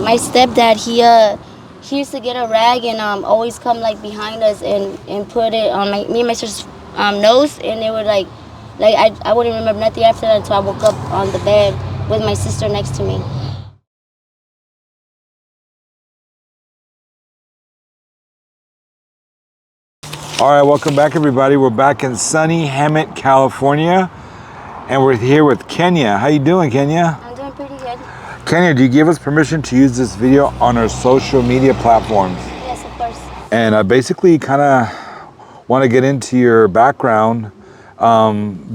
my stepdad, he used to get a rag and always come like behind us and put it on me and my sister's nose, and it would like I wouldn't remember nothing after that until I woke up on the bed with my sister next to me. All right, welcome back, everybody. We're back in sunny Hemet, California, and we're here with Kenya. How you doing, Kenya? I'm doing pretty good. Kenya, do you give us permission to use this video on our social media platforms? Yes, of course. And I basically kind of want to get into your background.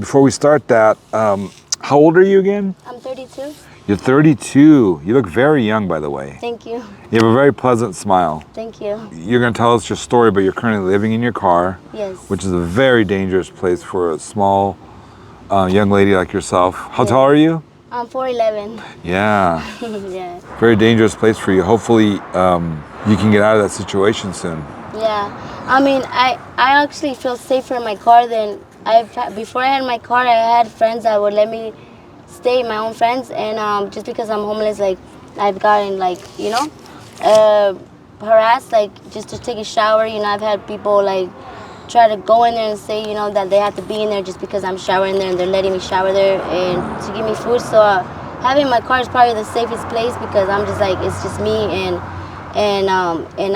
Before we start that, how old are you again? I'm 32. You're 32. You look very young, by the way. Thank you. You have a very pleasant smile. Thank you. You're going to tell us your story, but you're currently living in your car. Yes. Which is a very dangerous place for a small young lady like yourself. How tall are you? I'm 4'11". Yeah. Yeah. Very dangerous place for you. Hopefully you can get out of that situation soon. Yeah. I mean, I actually feel safer in my car than before I had my car. I had friends that would let me stay, my own friends, and just because I'm homeless, like I've gotten like, you know, harassed, like just to take a shower. You know, I've had people like try to go in there and say, you know, that they have to be in there just because I'm showering there and they're letting me shower there and to give me food. So having my car is probably the safest place because I'm just like, it's just me and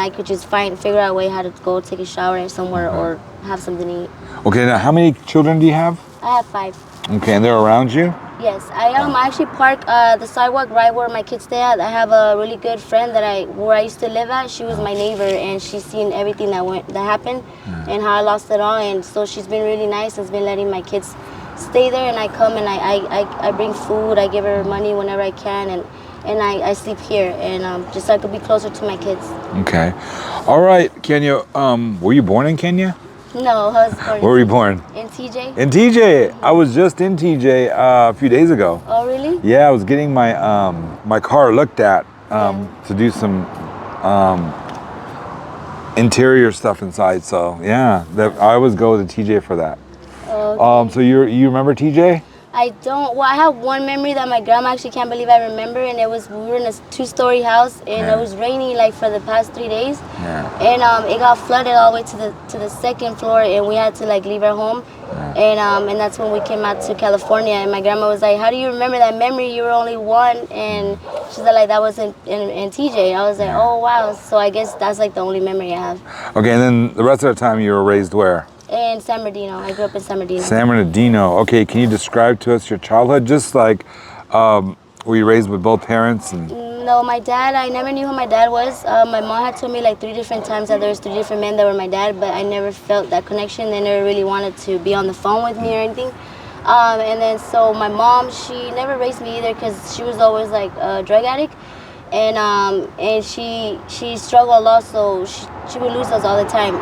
I could just figure out a way how to go take a shower somewhere or have something to eat. Okay, now how many children do you have? I have 5. Okay, and they're around you? Yes, I actually park the sidewalk right where my kids stay at. I have a really good friend where I used to live at. She was my neighbor, and she's seen everything that happened and how I lost it all. And so she's been really nice and has been letting my kids stay there. And I come and I bring food. I give her money whenever I can, and I sleep here, and just so I could be closer to my kids. Okay, all right, Kenya. Were you born in Kenya? No, I was born. Where were you born? In TJ. In TJ. I was just in TJ a few days ago. Oh, really? Yeah, I was getting my my car looked at to do some interior stuff inside. So yeah, I always go to TJ for that. Okay. So you remember TJ? I don't. Well, I have one memory that my grandma actually can't believe I remember, and we were in a 2-story house, and it was raining like for the past 3 days, and it got flooded all the way to the second floor, and we had to like leave our home, and that's when we came out to California, and my grandma was like, "How do you remember that memory? You were only 1," and she said like that was in TJ. I was like, "Oh wow!" So I guess that's like the only memory I have. Okay, and then the rest of the time you were raised where? In San Bernardino. I grew up in San Bernardino. San Bernardino. Okay, can you describe to us your childhood? Just like, were you raised with both parents? No, my dad, I never knew who my dad was. My mom had told me like 3 different times that there was 3 different men that were my dad, but I never felt that connection. They never really wanted to be on the phone with me or anything. And then so my mom, she never raised me either because she was always like a drug addict. And she struggled a lot, so she would lose us all the time.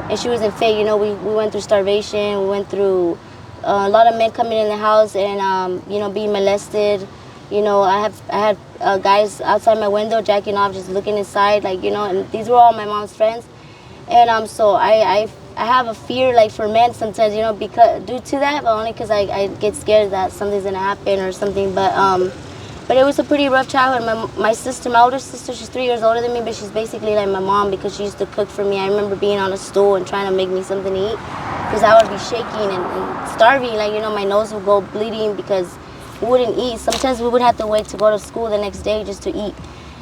And she was in fake, you know, we went through starvation, we went through a lot of men coming in the house and, you know, being molested. You know, I had guys outside my window jacking off, just looking inside, like, you know, and these were all my mom's friends. And so I have a fear, like, for men sometimes, you know, due to that, but only because I get scared that something's going to happen or something. But it was a pretty rough childhood. My sister, my older sister, she's 3 years older than me, but she's basically like my mom because she used to cook for me. I remember being on a stool and trying to make me something to eat because I would be shaking and starving. Like, you know, my nose would go bleeding because we wouldn't eat. Sometimes we would have to wait to go to school the next day just to eat.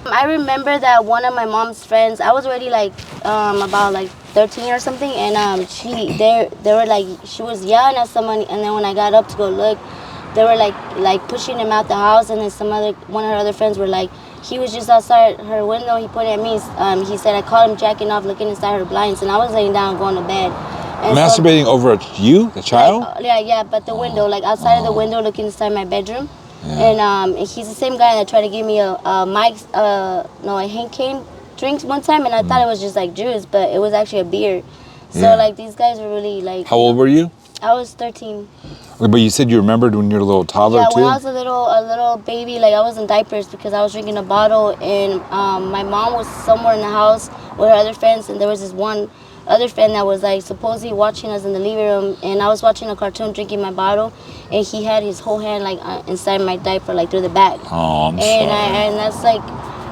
I remember that one of my mom's friends, I was already like about like 13 or something, and they were like, she was yelling at someone, and then when I got up to go look, they were like pushing him out the house, and then one of her other friends were like, he was just outside her window, he pointed at me, he said I caught him jacking off looking inside her blinds, and I was laying down going to bed. And masturbating so, over you, the child? Like, yeah, but the window, like outside of the window looking inside my bedroom. Yeah. And he's the same guy that tried to give me a hand cane drink one time, and I thought it was just like juice, but it was actually a beer. So like these guys were really like. How old were you? I was 13. But you said you remembered when you were a little toddler too? Yeah, when I was a little baby, like I was in diapers because I was drinking a bottle, and my mom was somewhere in the house with her other friends, and there was this one other friend that was like supposedly watching us in the living room, and I was watching a cartoon drinking my bottle, and he had his whole hand like inside my diaper, like through the back. Oh, I'm and sorry. and that's like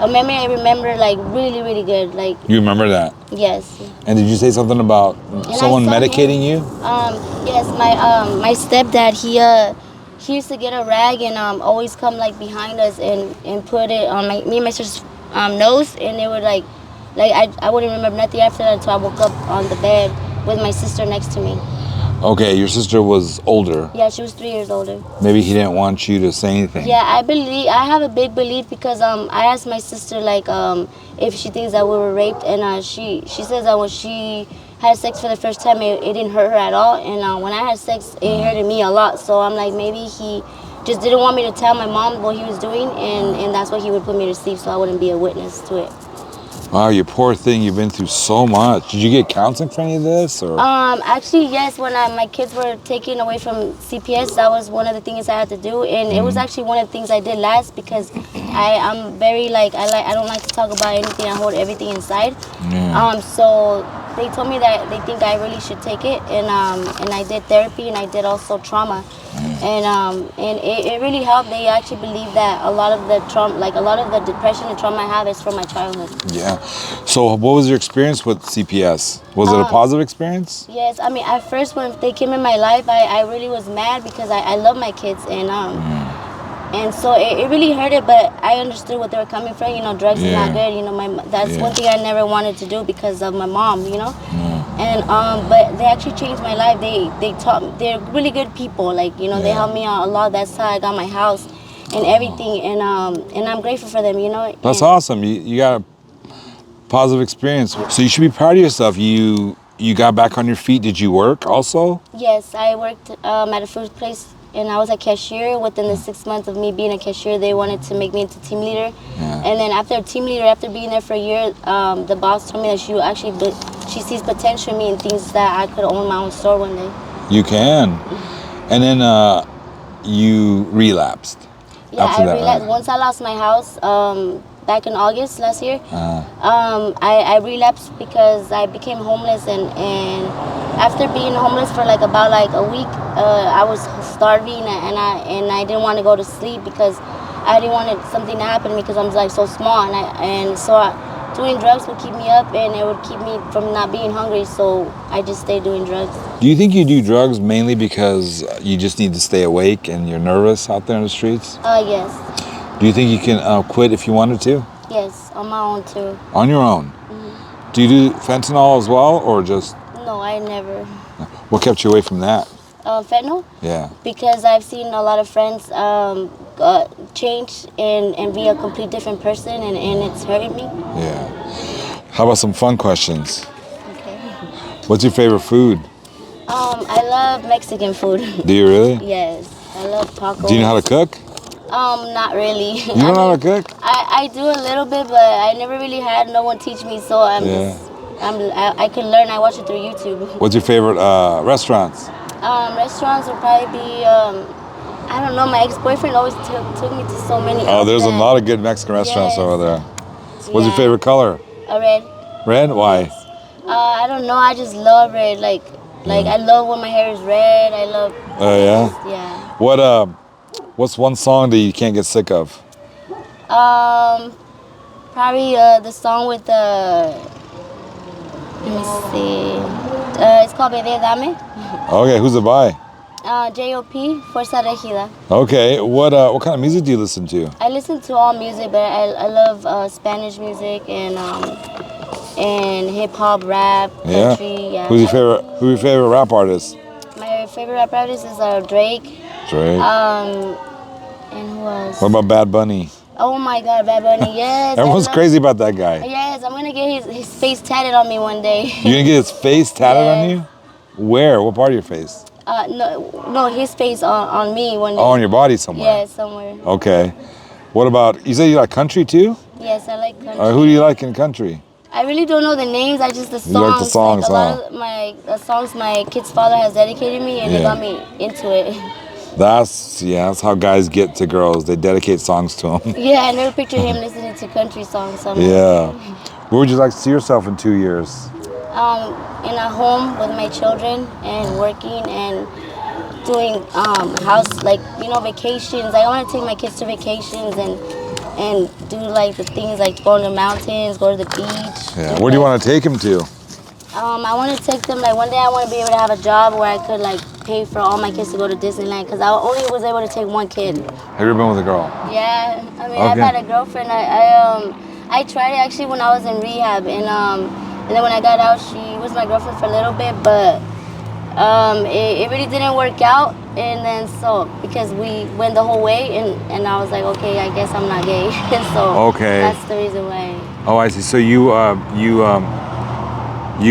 a memory I remember like really, really good. Like, You remember that? yes. And did you say something about someone medicating you? Yes, my stepdad, he used to get a rag and always come like behind us and put it on me and my sister's nose, and it would like I wouldn't remember nothing after that until I woke up on the bed with my sister next to me. Okay, your sister was older. Yeah, she was 3 years older. Maybe he didn't want you to say anything. Yeah, I have a big belief because I asked my sister like if she thinks that we were raped, and she says that when she had sex for the first time it didn't hurt her at all, and when I had sex it hurted me a lot. So I'm like, maybe he just didn't want me to tell my mom what he was doing, and that's why he would put me to sleep so I wouldn't be a witness to it. Wow, you poor thing. You've been through so much. Did you get counseling for any of this? Or? Actually, yes. When my kids were taken away from CPS, that was one of the things I had to do, and it was actually one of the things I did last because I'm very like I don't like to talk about anything. I hold everything inside. Yeah. So they told me that they think I really should take it, and I did therapy, and I did also trauma. And it really helped. They actually believe that a lot of the trauma, like a lot of the depression and trauma I have is from my childhood. Yeah. So what was your experience with CPS? Was it a positive experience? Yes, I mean, at first when they came in my life, I really was mad because I love my kids, and so it really hurted, but I understood what they were coming from. You know, drugs is not good. You know, that's one thing I never wanted to do because of my mom. You know. And but they actually changed my life. They taught me, they're really good people. Like, you know, they helped me out a lot. That's how I got my house and everything. And I'm grateful for them. You know. That's awesome. You got a positive experience. So you should be proud of yourself. You got back on your feet. Did you work also? Yes, I worked at a food place, and I was a cashier. Within the 6 months of me being a cashier, they wanted to make me into team leader. And then after team leader, after being there for a year, the boss told me that she sees potential in me and thinks that I could own my own store one day. You can. And then you relapsed. Yeah, after I that, relapsed. right? Once I lost my house back in August last year, I relapsed because I became homeless, and after being homeless for about a week, I was starving, and I didn't want to go to sleep because I didn't want something to happen to me because I'm like so small, doing drugs would keep me up, and it would keep me from not being hungry, so I just stayed doing drugs. Do you think you do drugs mainly because you just need to stay awake and you're nervous out there in the streets? Yes. Do you think you can quit if you wanted to? Yes, on my own too. On your own? Do you do fentanyl as well, or just... No, I never. What kept you away from that? Fentanyl? Yeah. Because I've seen a lot of friends change and be a complete different person, and it's hurting me. Yeah. How about some fun questions? Okay. What's your favorite food? I love Mexican food. Do you really? Yes, I love tacos. Do you know how to cook? Not really. You don't know how to cook? I do a little bit, but I never really had no one teach me, so I can learn. I watch it through YouTube. What's your favorite restaurants? Restaurants would probably be, I don't know, my ex-boyfriend always took me to so many. Oh, there's a lot of good Mexican restaurants over there. What's your favorite color? Red. Red? Why? Yes. I don't know, I just love red. Like I love when my hair is red. I love. Oh, yeah? Yeah. What's one song that you can't get sick of? Probably the song with let me see. It's called Bebé Dame. Okay, who's it by? J.O.P. Fuerza Regida. Okay, what kind of music do you listen to? I listen to all music, but I love Spanish music and hip hop, rap, country. Yeah. Who's your favorite rap artist? My favorite rap artist is Drake. Drake. And who else? What about Bad Bunny? Oh my God, Bad Bunny, yes. Everyone's crazy about that guy. Yes, I'm gonna get his face tatted on me one day. You're gonna get his face tatted on you? Where? What part of your face? No, his face on me one day. Oh, on your body somewhere? Yeah, somewhere. Okay. What about, you said you like country too? Yes, I like country. Who do you like in country? I really don't know the names. I just the songs. You like the songs, like, a lot of the songs my kid's father has dedicated me, and it got me into it. That's how guys get to girls. They dedicate songs to them. Yeah, I never pictured him listening to country songs. Yeah. Where would you like to see yourself in 2 years? In a home with my children and working and doing house, like, vacations. I want to take my kids to vacations and do like the things like go to the mountains, go to the beach. Yeah. Where do you want to take them to? I want to take them, like, one day I want to be able to have a job where I could like pay for all my kids to go to Disneyland, because I only was able to take one kid. Have you ever been with a girl? Yeah, I mean, Okay. I've had a girlfriend. I tried it actually when I was in rehab, and then when I got out, she was my girlfriend for a little bit, but it really didn't work out. And then so because we went the whole way, and I was like, okay, I guess I'm not gay. So Okay. that's the reason why. Oh, I see. So you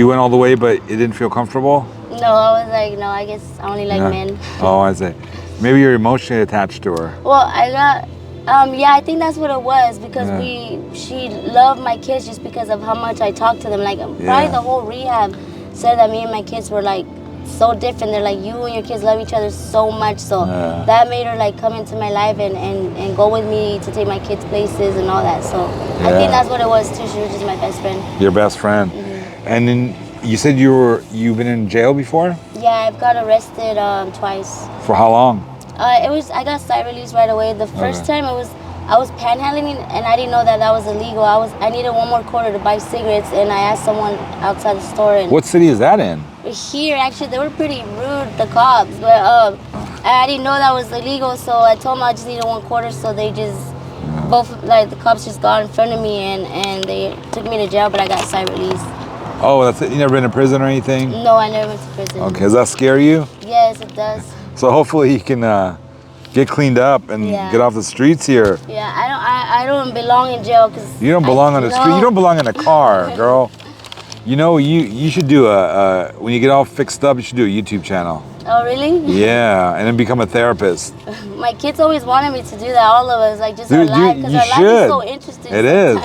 went all the way, but it didn't feel comfortable? No, I was like, no, I guess I only like men. Oh, I see. Maybe you're emotionally attached to her. Well, I got, yeah, I think that's what it was, because she loved my kids just because of how much I talked to them. Like, probably the whole rehab said that me and my kids were like so different. They're like, you and your kids love each other so much. So that made her like come into my life and go with me to take my kids places and all that. So I think that's what it was too. She was just my best friend. Your best friend. And then you said you've been in jail before? Yeah, I've got arrested twice. For how long? I got side release right away. The first time I was panhandling, and I didn't know that was illegal. I needed one more quarter to buy cigarettes, and I asked someone outside the store. And what city is that in? Here, actually, they were pretty rude, the cops, but I didn't know that was illegal, so I told them I just needed one quarter, so they just both, like, the cops just got in front of me, and they took me to jail, but I got side release. Oh, that's it. You never been to prison or anything? No, I never went to prison. Okay, does that scare you? Yes, it does. So hopefully you can get cleaned up and get off the streets here. Yeah, I don't belong in jail, because you don't belong on the street. You don't belong in a car, girl. You know, you should do when you get all fixed up, you should do a YouTube channel. Oh, really? Yeah, and then become a therapist. My kids always wanted me to do that, all of us, like, just our life, because our life is so interesting. It is.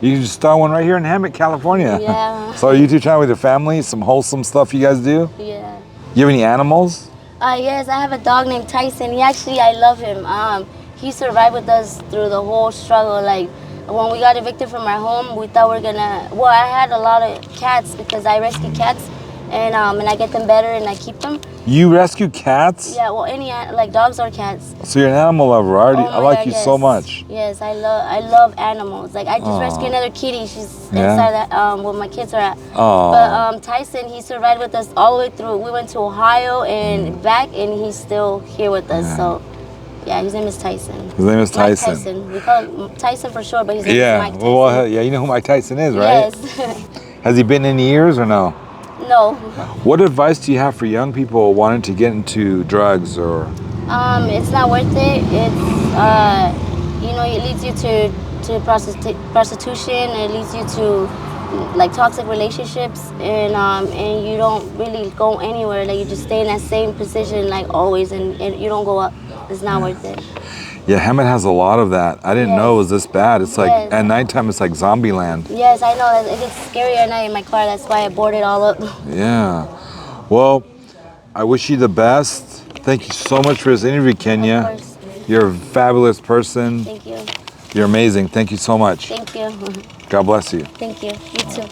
You can just start one right here in Hammett, California. Yeah. So a YouTube channel with your family, some wholesome stuff you guys do? Yeah. You have any animals? Yes, I have a dog named Tyson. I love him. He survived with us through the whole struggle. Like, when we got evicted from our home, we thought we were gonna, well, I had a lot of cats because I rescue cats, and I get them better and I keep them. You rescue cats? Yeah, well, any, like, dogs or cats. So you're an animal lover. I like you so much. Yes, I love animals. Like, I just rescued another kitty. She's inside that, where my kids are at. But Tyson, he survived with us all the way through. We went to Ohio and back, and he's still here with us. So, yeah, his name is Tyson. His name is Tyson. Mike Tyson. We call him Tyson for short, but his name is Mike Tyson. Well, yeah, you know who Mike Tyson is, right? Yes. Has he been in years or no? No. What advice do you have for young people wanting to get into drugs or? It's not worth it. It's it leads you to prostitution. It leads you to like toxic relationships, and you don't really go anywhere. Like, you just stay in that same position like always, and you don't go up. It's not worth it. Yeah, Hammett has a lot of that. I didn't know it was this bad. It's like at nighttime, it's like zombie land. Yes, I know. It gets scary at night in my car. That's why I boarded all up. Yeah. Well, I wish you the best. Thank you so much for this interview, Kenya. Of course. You're a fabulous person. Thank you. You're amazing. Thank you so much. Thank you. God bless you. Thank you. You too.